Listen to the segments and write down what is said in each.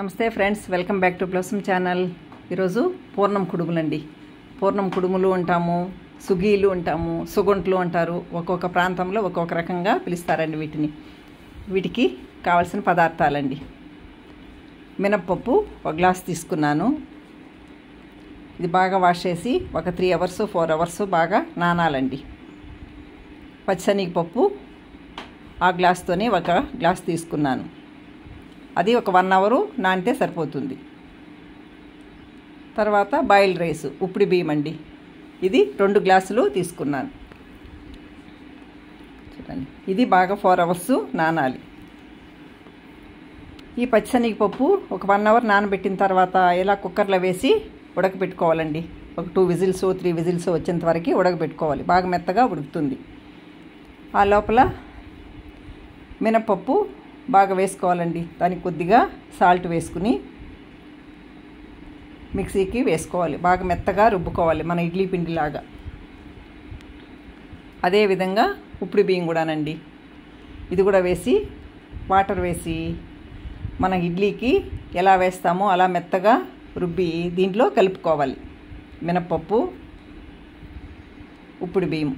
నమస్తే friends, welcome back to Blossom channel. ఈరోజు పూర్ణం కుడుములండి. పూర్ణం కుడుములు అంటాము, సుగీలు అంటాము, సుగుంట్లు అంటారు. ఒక్కొక్క ప్రాంతంలో ఒక్కొక్క రకంగా పిలుస్తారండి వీటిని. వీటికి కావాల్సిన పదార్థాలండి: మినప్పప్పు 1 గ్లాస్ తీసుకున్నాను. ఇది బాగా వాష్ చేసి ఒక 3 అవర్స్ 4 అవర్స్ బాగా నానాలండి. పచ్చిశనగపప్పు ఆ గ్లాస్తోనే 1 గ్లాస్ తీసుకున్నాను. అది ఒక 1 అవర్ నానితే సరిపోతుంది. తర్వాత బాయిల్డ్ రైస్, ఉప్పుడు బియ్యం అండి. ఇది 2 గ్లాసులు తీసుకున్నాను. చూడండి, ఇది బాగా 4 అవర్స్ నానాలి. ఈ పచ్చిశనగపప్పు ఒక 1 అవర్ నానబెట్టిన తర్వాత ఇలా కుక్కర్లో వేసి ఉడకబెట్టుకోవాలండి. ఒక 2 విజిల్స్ 3 విజిల్స్ వచ్చేంత వరకు ఉడకబెట్టుకోవాలి. బాగా మెత్తగా ఉడుకుతుంది. ఆ లోపల మినపప్పు బాగా వేసుకోవాలండి. దానికి కొద్దిగా సాల్ట్ వేసుకుని మిక్సీకి వేసుకోవాలి. బాగా మెత్తగా రుబ్బుకోవాలి, మన ఇడ్లీ పిండిలాగా. అదేవిధంగా ఉప్పుడు బియ్యం కూడానండి. ఇది కూడా వేసి వాటర్ వేసి మన ఇడ్లీకి ఎలా వేస్తామో అలా మెత్తగా రుబ్బి దీంట్లో కలుపుకోవాలి. మినపప్పు, ఉప్పుడు బియ్యం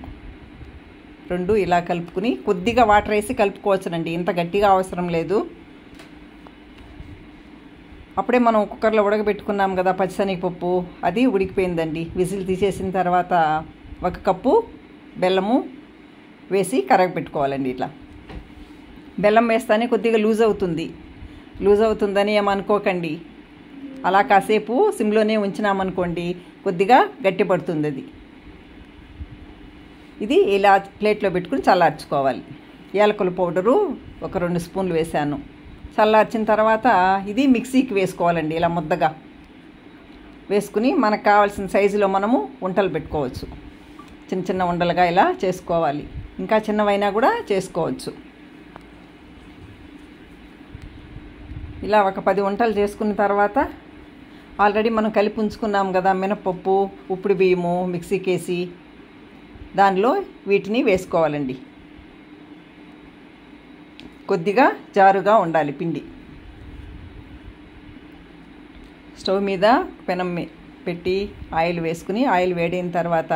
2 ఇలా కలుపుకుని కొద్దిగా వాటర్ వేసి కలుపుకోవచ్చునండి. ఇంత గట్టిగా అవసరం లేదు. అప్పుడే మనం కుక్కర్లో ఉడకబెట్టుకున్నాం కదా పచ్చిశనగపప్పు, అది ఉడికిపోయిందండి. విజిల్ తీసేసిన తర్వాత 1 కప్పు బెల్లము వేసి కరగపెట్టుకోవాలండి. ఇట్లా బెల్లం వేస్తానే కొద్దిగా లూజ్ అవుతుందని ఏమనుకోకండి. అలా కాసేపు సిమ్లోనే ఉంచినామనుకోండి, కొద్దిగా గట్టి పడుతుంది అది. ఇది ఇలా ప్లేట్లో పెట్టుకుని చల్లార్చుకోవాలి. యాలకుల పౌడరు ఒక 2 స్పూన్లు వేసాను. చల్లార్చిన తర్వాత ఇది మిక్సీకి వేసుకోవాలండి. ఇలా ముద్దగా వేసుకుని మనకు కావాల్సిన సైజులో మనము ఉండలు పెట్టుకోవచ్చు. చిన్న చిన్న ఉండలుగా ఇలా చేసుకోవాలి. ఇంకా చిన్నవైనా కూడా చేసుకోవచ్చు. ఇలా ఒక 10 వంటలు చేసుకున్న తర్వాత ఆల్రెడీ మనం కలిపి ఉంచుకున్నాం కదా మినపప్పు, ఉప్పుడు బియ్యము మిక్సీకి వేసి, దానిలో వీటిని వేసుకోవాలండి. కొద్దిగా జారుగా ఉండాలి పిండి. స్టవ్ మీద పెనం పెట్టి ఆయిల్ వేసుకుని, ఆయిల్ వేడైన తర్వాత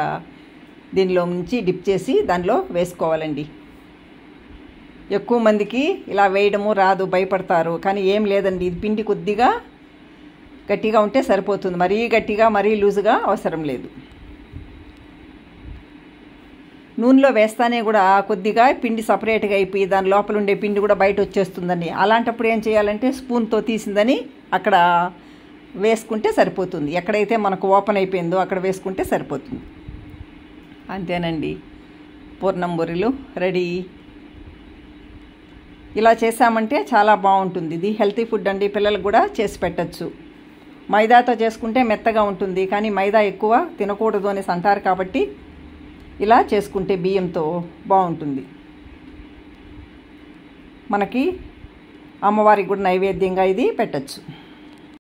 దీనిలో నుంచి డిప్ చేసి దానిలో వేసుకోవాలండి. ఎక్కువ మందికి ఇలా వేయడము రాదు, భయపడతారు. కానీ ఏం లేదండి, ఇది పిండి కొద్దిగా గట్టిగా ఉంటే సరిపోతుంది. మరీ గట్టిగా మరీ లూజుగా అవసరం లేదు. నూనెలో వేస్తానే కూడా కొద్దిగా పిండి సపరేట్గా అయిపోయి దాని లోపల ఉండే పిండి కూడా బయట వచ్చేస్తుందండి. అలాంటప్పుడు ఏం చేయాలంటే స్పూన్తో తీసిందని అక్కడ వేసుకుంటే సరిపోతుంది. ఎక్కడైతే మనకు ఓపెన్ అయిపోయిందో అక్కడ వేసుకుంటే సరిపోతుంది. అంతేనండి, పూర్ణం బూరెలు రెడీ. ఇలా చేసామంటే చాలా బాగుంటుంది. ఇది హెల్తీ ఫుడ్ అండి. పిల్లలకు కూడా చేసి పెట్టచ్చు. మైదాతో చేసుకుంటే మెత్తగా ఉంటుంది, కానీ మైదా ఎక్కువ తినకూడదు అనేసి అంటారు. కాబట్టి ఇలా చేసుకుంటే బియ్యంతో బాగుంటుంది. మనకి అమ్మవారికి కూడా నైవేద్యంగా ఇది పెట్టచ్చు.